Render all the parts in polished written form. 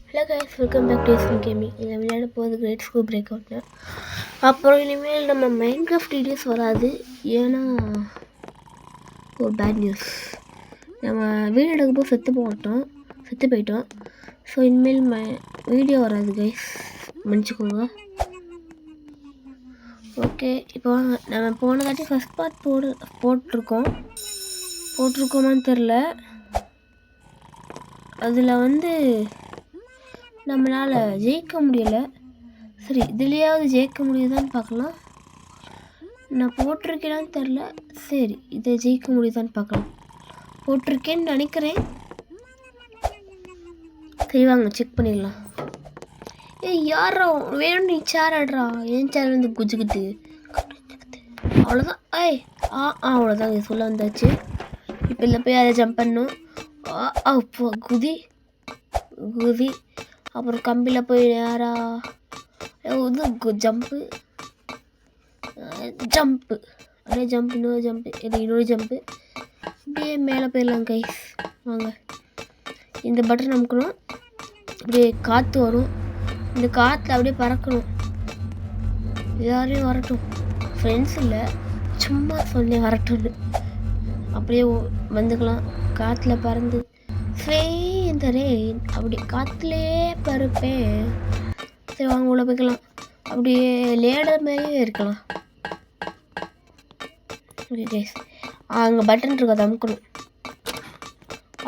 Hello guys, welcome back to SM gaming. இதை விளையாட போகிறது கிரேட் ஸ்கூல் பிரேக் அவுட்டில். அப்புறம் இனிமேல் நம்ம மைன்கிராஃப்ட் வீடியோஸ் வராது. ஏன்னா ஒரு பேட் நியூஸ், நம்ம வீடியோ எடுக்கும்போது செத்து போயிட்டோம். ஸோ இனிமேல் வீடியோ வராது கைஸ், மன்னிச்சுக்கோங்க. ஓகே, இப்போ நம்ம போன தாட்டி ஃபஸ்ட் பார்ட் போட்டிருக்கோமான்னு தெரில. அதில் நம்மளால் ஜெயிக்க முடியலை. சரி, இதுலேயாவது ஜெயிக்க முடியுதான்னு பார்க்கலாம். நான் போட்டிருக்கேனான்னு தெரில. சரி, இதை ஜெயிக்க முடியுதான்னு பார்க்கலாம். போட்டிருக்கேன்னு நினைக்கிறேன். சரி வாங்க செக் பண்ணிடலாம். யாரா வேணும் நீ சேர் ஆடுறா? என் சேர் வந்து குஜுக்கிட்டு அவ்வளோதான். அவ்வளோதான் சொல்ல வந்தாச்சு. இப்போ இல்லை போய் அதை ஜம்ப் பண்ணும். அப்போ குதி அப்புறம் கம்பியில் போய் நேராக ஜம்ப்பு அப்படியே இன்னொரு ஜம்ப்பு அப்படியே மேலே போயிடலாம் கைஸ். வாங்க, இந்த பட்டன் அமுக்கணும். அப்படியே காற்று வரும். இந்த காற்றுல அப்படியே பறக்கணும். எல்லாரையும் வரட்டும், ஃப்ரெண்ட்ஸ் இல்லை, சும்மா சொன்னேன் வரட்டும்னு. அப்படியே வந்துக்கலாம் காற்றுல பறந்து. இந்த ரெயின் அப்படி காற்றுலேயே பருப்பேன். சரி வாங்க உள்ள போய்க்கலாம். அப்படியே லேடர் மாதிரியே இருக்கலாம். ஓகே கைஸ், அங்கே பட்டன் இருக்கு, அதை அமுக்கணும்.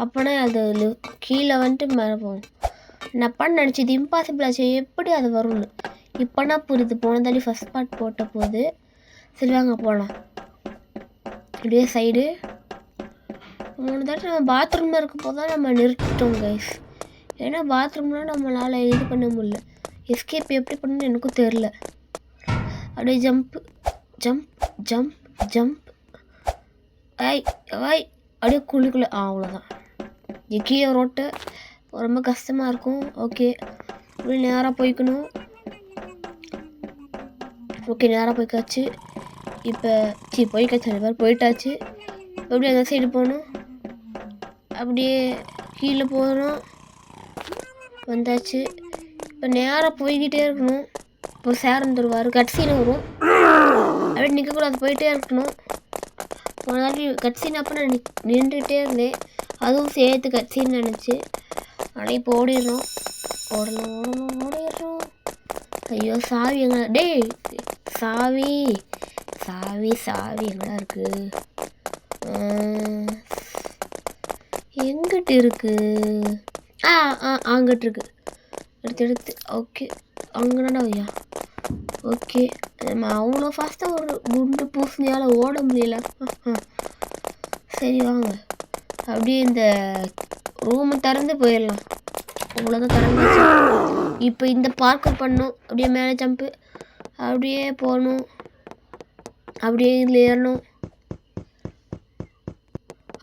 அப்போனா அது கீழே மேலே போகும். நான் பண்ண நினச்சது இம்பாசிபிள் ஆச்சு, எப்படி அது வரும்னு இப்போனா புரியுது. போனதாலே ஃபஸ்ட் பார்ட் போட்ட போது. சரி வாங்க போகலாம். அப்படியே சைடு நம்ம பாத்ரூமில் இருக்க போது தான் நம்ம நிறுத்திட்டோம் கைஸ். ஏன்னா பாத்ரூம்லாம் நம்மளால் இது பண்ண முடியல. எஸ்கேப் எப்படி பண்ணணும்னு எனக்கும் தெரில. அப்படியே ஜம்ப் அப்படியே குழிக்குள்ளே அவ்வளோதான். கீழே ரோட்டு ரொம்ப கஷ்டமாக இருக்கும். ஓகே, அப்படியே நேராக போய்க்கணும். ஓகே, நேராக போய்க்காச்சு. இப்போ போயிட்டாச்சு. அப்படியே அந்த சைடு போகணும். அப்படியே கீழே போகணும். வந்தாச்சு. இப்போ நேராக போய்கிட்டே இருக்கணும். இப்போ சேரம் தருவார், கட்சீனை வரும். அப்படியே நிற்கக்கூடாது, போயிட்டே இருக்கணும். ஒரு நாளைக்கு கட்சீன் அப்போ நான் நின்றுகிட்டே இருந்தேன். அதுவும் சேர்த்து கட்சீன்னு நினச்சி. ஆனால் இப்போ ஓடிடுறோம். ஐயோ சாவி எங்கே? டேய் சாவி எங்கடா இருக்குது? எங்கிட்ட இருக்கு? அங்கிட்டு இருக்கு. எடுத்து ஓகே, அங்கடா ஐயா. ஓகே, நம்ம அவ்வளோ ஃபாஸ்ட்டாக ஒரு குண்டு பூசணியால் ஓட முடியல. சரி வாங்க, அப்படியே இந்த ரூமை திறந்து போயிடலாம். அவ்வளோதான், திறந்துச்சு. இப்போ இந்த பார்க்கர் பண்ணணும். அப்படியே மேலே ஜம்ப்பு, அப்படியே போகணும். அப்படியே இதில் ஏறணும்.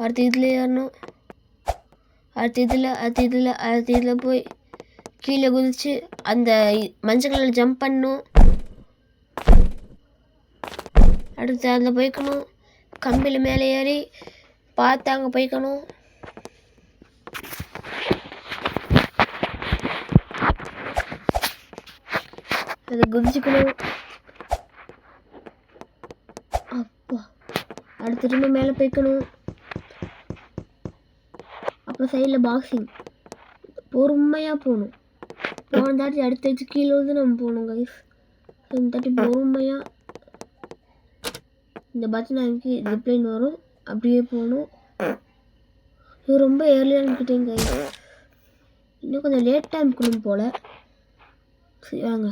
அடுத்து இதில் ஏறணும். அடுத்து இதில் போய் கீழே குதிச்சு அந்த மஞ்சள் கலரில் ஜம்ப் பண்ணணும். அடுத்து அதில் போய்க்கணும். கம்பியில் மேலே ஏறி பார்த்து அங்கே போய்க்கணும். அதை குதிச்சுக்கணும். அப்பா, அடுத்து திரும்ப மேலே போய்க்கணும். அப்புறம் சைடில் பாக்ஸிங் பொறுமையாக போகணும். போன தாட்டி அடுத்து கீழே வந்து நம்ம போகணும் கைஸ். இந்த தாட்டி பொறுமையாக இந்த பட்டன் அங்கே ஜிப்லைன் வரும். அப்படியே போகணும். இது ரொம்ப ஏர்லியாக அனுப்பிட்டேங்க கைஸ். இன்னும் கொஞ்சம் லேட்டாக அனுப்பணும் போல். சரி வாங்க.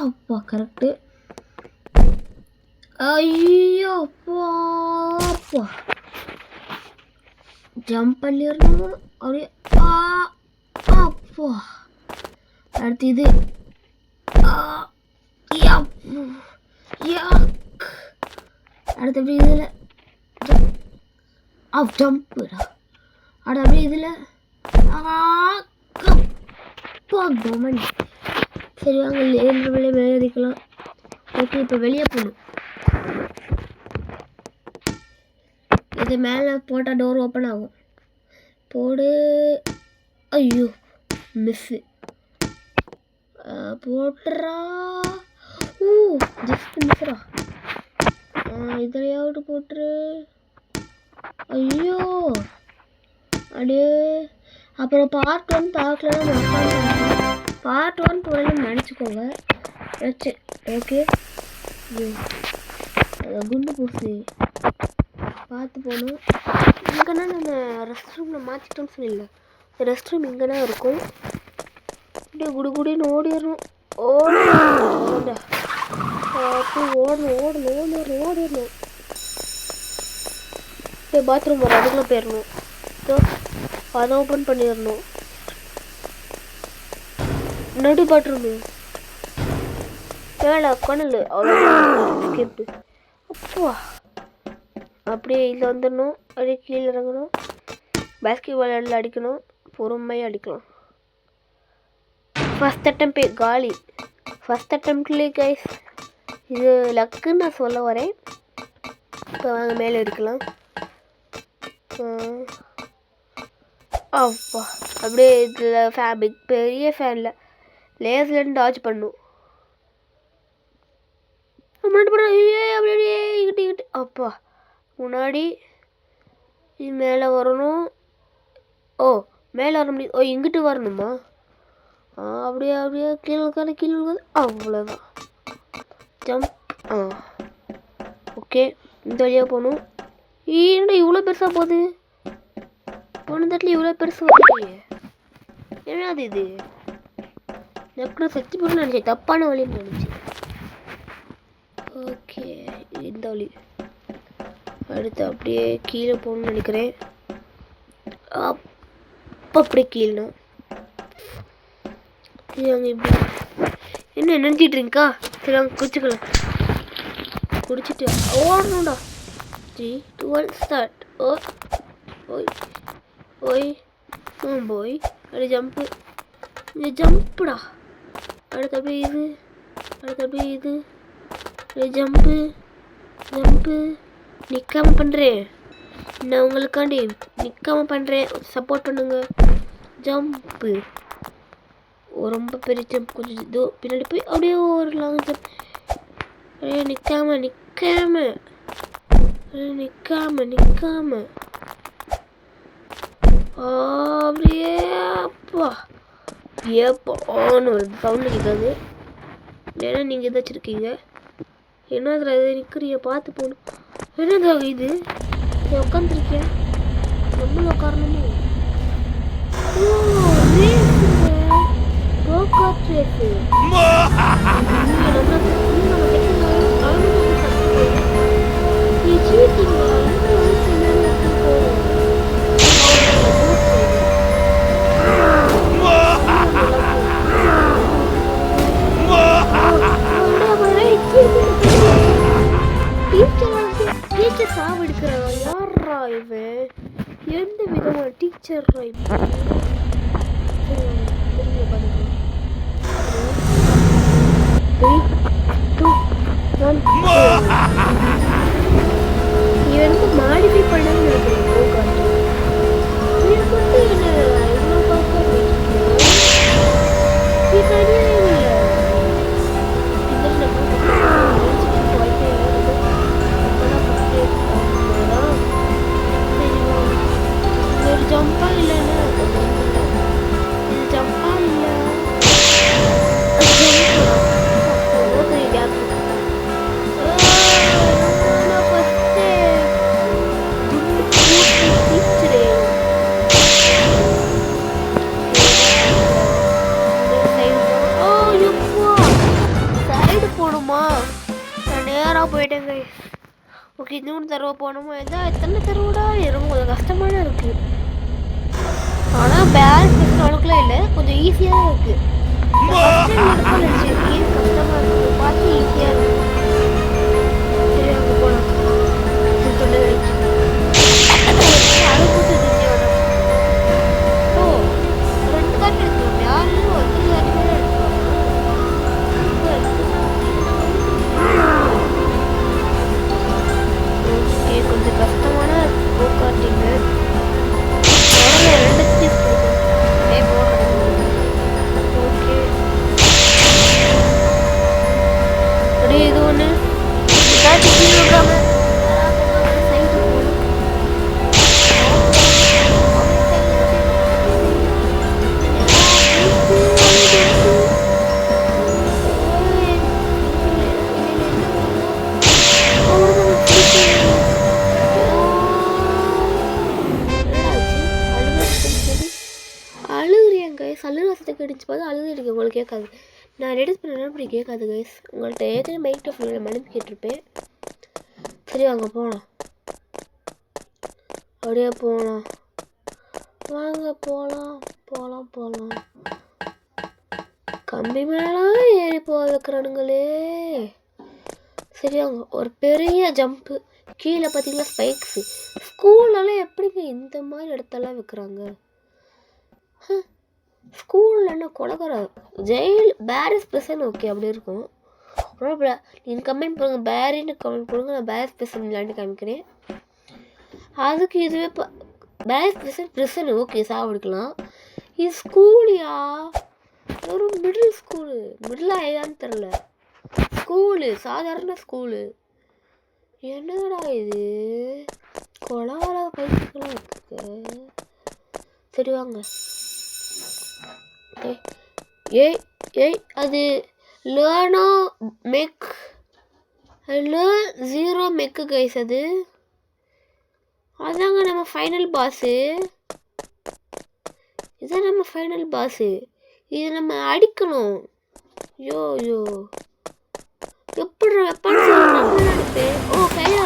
அப்பா கரெக்டு. ஐயோ அப்பா ஜம்ப் பண்ணிடணும். அப்படியே அப்பா. அடுத்து இது அடுத்து அப்படியே இதில் ஜம்ப்புடா. அப்படியே இதில் சரி வாங்க, மேலே ஏறிக்கலாம். ஓகே, இப்போ வெளியே போகணும். இது மேலே போட்டால் டோர் ஓப்பன் ஆகும். போடு ஐயோ மிஸ்ஸு போட்டுறா. ஓ ஜஸ்ட் மிஸ்ரா. இதுலையாவது போட்டுரு. ஐயோ அப்படியே அப்புறம் பார்ட் 1 பார்க்கலாம். பார்ட் 1 போடணும்னு நினச்சிக்கோங்க. ஓகே குண்டு பூசி பார்த்து போகணும். இங்கேனா நம்ம ரெஸ்ட் ரூமில் மாற்றிட்டோம்னு சொல்லல. ரெஸ்ட் ரூம் இங்கே தான் இருக்கும். அப்படியே குடுகுடின்னு ஓடிடணும். ஓடணும் அப்படியே பாத்ரூம் வரும், அதுக்குள்ளே போயிடணும். ஸோ அதை ஓப்பன் பண்ணிடணும். நடு பாத்ரூமு மேலே கணல் அவ்வளோ ஸ்கிப்டு. அப்பா அப்படியே இதில் வந்துடணும். அப்படியே கீழே இறங்கணும். பேஸ்கெட் பால் எல்லாம் அடிக்கணும். பொறுமையாக அடிக்கலாம். ஃபஸ்ட் அட்டெம்ப்ட் காலி. ஃபஸ்ட் அட்டெம்ப்ட்லேயே கைஸ் இது லக்குன்னு நான் சொல்ல வரேன். இப்போ வாங்க மேலே இருக்கலாம். அப்பா அப்படியே இதில் ஃபேபிக் பெரிய ஃபேனில் லேஸ்லேருந்து டாச் பண்ணும். அப்படியே இங்கிட்டு அப்பா முன்னாடி இது மேலே வரணும். ஓ மேலே வர முடியும். ஓ இங்கிட்டு வரணுமா? அப்படியே அப்படியே கீழே உட்காந்து அவ்வளோதான். ஜம்ப். ஓகே இந்த வழியாக போகணும். ஏன்டா இவ்வளோ பெருசாக போகுது? போன தட்டில் இவ்வளோ பெருசு வருது. என்னது இது? எப்படி சக்தி போட்டு நினச்சேன், தப்பான வழின்னு நினச்சேன். ஓகே இந்த வழி. அடுத்து அப்படியே கீழே போகணும்னு நினைக்கிறேன். அப்படியே கீழே இப்படி என்ன எனர்ஜி ட்ரிங்கா? சரி அவங்க குடிச்சுக்கலாம். குடிச்சிட்டு ஓடணும்டா. 3 2 1 ஸ்டார்ட். ஓய் போய் அப்படியே ஜம்ப்பு. இது ஜம்ப்புடா. அடுத்து அப்படியே இது. அப்படியே ஜம்ப்பு. நிற்காம பண்ணுறேன். நான் உங்களுக்காண்டி நிற்காம பண்ணுறேன். சப்போர்ட் பண்ணுங்க. ஜம்ப்பு. ரொம்ப பெரிய ஜம்ப். கொஞ்சம் இதோ பின்னாடி போய் அப்படியே ஒரு லாங் ஜம்ப். அப்படியே நிற்காம அப்படியே அப்பா ஏப்பான்னு ஒரு சவுண்டு கேட்காது. ஏன்னா நீங்கள் இதை வச்சுருக்கீங்க. என்னதுல இது நிற்கிறிய பார்த்து போகணும். என்னது இது? உட்காந்துருக்கேன். நம்மளும் உட்காரணுமோ? டீச்சர் சாவடிக்கிறான். யாரா இவன்? எந்த விதமான டீச்சர்? இவனுக்கு மாடிஃபை பண்ணாமல் நினைக்கிறேன். ஜம்பா இல்லைன்னா இது ஜம்பா இல்லை. சைடு போகணுமா? நான் நேராக போயிட்டேங்க. ஓகே இன்னொன்று தடவை போகணுமா? எத்தனை தடவைடா? ரொம்ப கொஞ்சம் கஷ்டமான இருக்கு. ஆனால் பேலன்ஸ் அளவுக்குலாம் இல்லை, கொஞ்சம் ஈஸியாக தான் இருக்குது. கஷ்டமாக இருக்குது பார்த்து ஈஸியாக இருக்குது. சரி அங்கே போகலாம். ஓ 2 காட்டு எடுத்துக்கோங்க. யாரும் 1 காட்டு மேலே எடுத்துக்கோங்க. ஓகே கொஞ்சம் கஷ்டமான போக்காட்டிங்க. 2 ஸ்டெப் கைஸ் அழுகிற சத்தம் கடிச்சு பார்த்து அழுது எனக்கு உங்களுக்கு கேட்காது. நான் ரெடியூஸ் பண்ண அப்படி கேட்காது கைஸ். உங்கள்கிட்ட ஏற்கனவே மைக் ஃபோனில் மனுப்பி கேட்டிருப்பேன். சரி வாங்க போகலாம். அப்படியே போகலாம் வாங்க போகலாம் போகலாம் போகலாம். கம்பி மேலாம் ஏறி போக வைக்கிறானுங்களே. சரி வாங்க ஒரு பெரிய ஜம்ப்பு. கீழே பார்த்தீங்கன்னா ஸ்பைக்ஸு. ஸ்கூல்லலாம் எப்படிங்க இந்த மாதிரி இடத்தெல்லாம் வைக்கிறாங்க? ஸ்கூலில் என்ன கொலகர ஜெயில் பேரிஸ் பிரசன் ஓகே அப்படி இருக்கும். நீங்கள் கமெண்ட் பண்ணுங்கள், பேரின்னு கமெண்ட் பண்ணுங்கள். நான் பேரிஸ் பிரசன் விளையாண்டு காமிக்கிறேன். அதுக்கு இதுவே பேரிஸ் பிரசன் ஓகே சாப்பிடுக்கலாம். இது ஸ்கூலியா? ஒரு மிடில் ஸ்கூலு, மிடில் ஆயான்னு தெரில. ஸ்கூலு சாதாரண ஸ்கூலு. என்னடா இது கொலவர பைக்கெல்லாம் இருக்கு. சரி வாங்க. ஏய் ஏய் அது லேர்னோ மெக் லேர்ன் 0 மெக்கு கைஸ். அது அதாங்க நம்ம ஃபைனல் பாஸு. இதுதான் நம்ம ஃபைனல் பாஸு. இது நம்ம அடிக்கணும். யோ யோ எப்படி வெப்பன்ஸ் அடிப்பேன். ஓ கையில்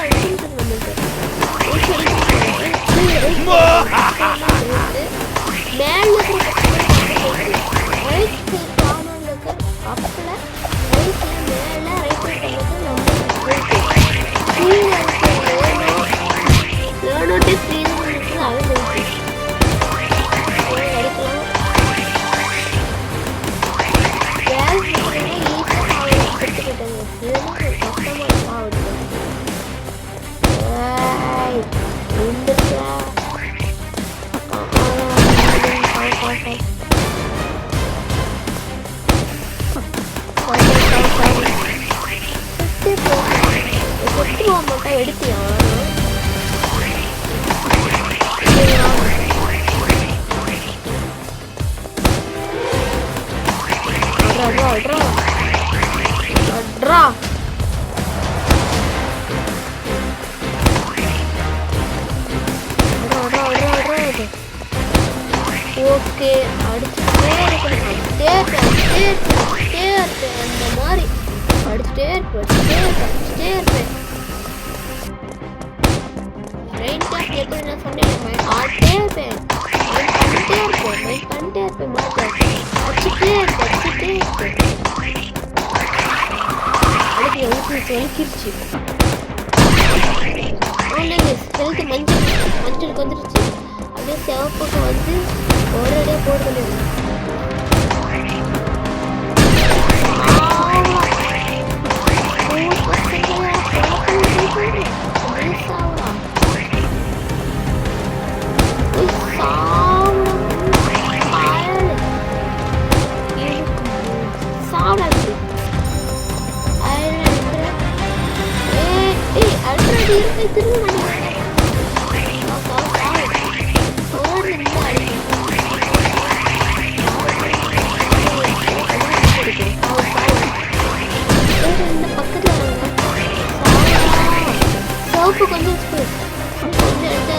நம்மளுக்கு எடுத்தியா ஓகே அடிச்சுட்டே இருப்பேன். அந்த மாதிரி அடிச்சுட்டே இருப்பேன். ரெயின் டாப் எப்படி நான் சொன்னேன், ஆடிட்டே இருப்பேன். பண்ணிட்டே இருப்பேன். அடிச்சுட்டே இருப்பேன். அதுக்கு வலிக்கிருச்சு. ஹெல்த் மஞ்சளுக்கு வந்துருச்சு. அப்படியே சிவப்புக்கு வந்து ஒரே போடுறது.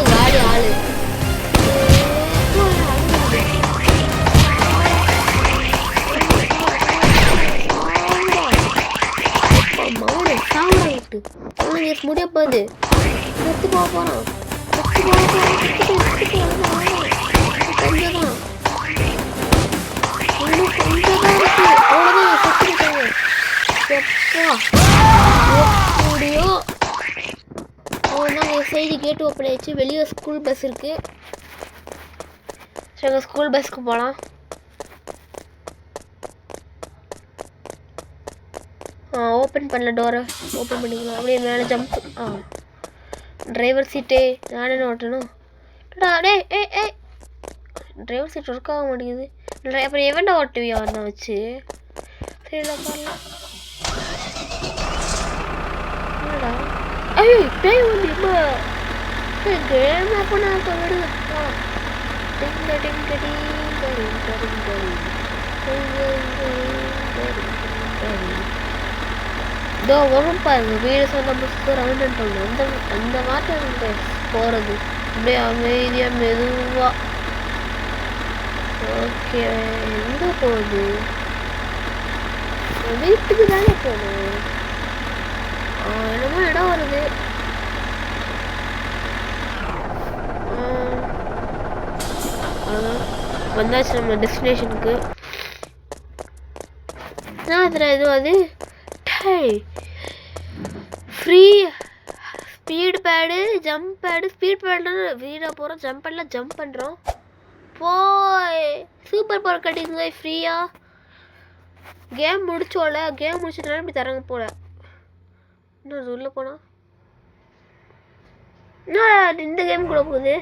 காலி ஆளு முடிய போகுது. செத்து போக போறோம். சைடு கேட்டு ஓப்பன் ஆயிடுச்சு. வெளியே ஸ்கூல் பஸ் இருக்கு. சரி ஸ்கூல் பஸ்க்கு போகலாம். ஓப்பன் பண்ணல, டோரை ஓப்பன் பண்ணிக்கலாம். அப்படியே மேலே ஜம்ப். டிரைவர் சீட்டே நானே ஓட்டணும். டே ஏய் டிரைவர் சீட் ஒர்க் ஆக மாட்டேங்குது. அப்புறம் எவன்டா ஓட்டுவியா வந்தா வச்சு? சரி பாருலாம். என்னடா ஐயோ பேய் வந்து இப்போ கேம் அப்போ விடுங்க. இதோ வரும் பாருங்க, வீடு சொந்த புஸ்க்கு ரவுண்ட் அண்ட் ரவுண்ட் அந்த மாட்டம் போகிறது. அப்படியே அமைதியாக மெதுவாக ஓகே, எங்கே போகுது? வீட்டுக்கு தானே போகணும். என்னமோ இடம் வருது. வந்தாச்சு நம்ம டெஸ்டினேஷனுக்கு. அதில் எதுவும் அது free speed pad, jump pad. Speed pad வீடாக போகிறோம், ஜம்ப் பேடில் ஜம்ப் பண்ணுறோம். போய் சூப்பர் பவர் கட்டிங்க ஃப்ரீயாக. கேம் முடிச்சோல, கேம் முடிச்சிட்டனால இப்படி தரங்க போல. இன்னும் உள்ளே போனால் இந்த கேம் கூட போகுது.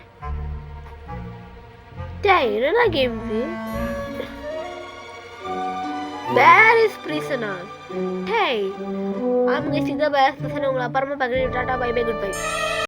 என்னடா கேம் இது? பேரிஸ் பிரிசனா? டேய், அவங்க சிதா பேரிஸ் பிரிசனா. உங்களை அப்புறமா பார்க்குறேன். டாடா, பை பை, குட் பை.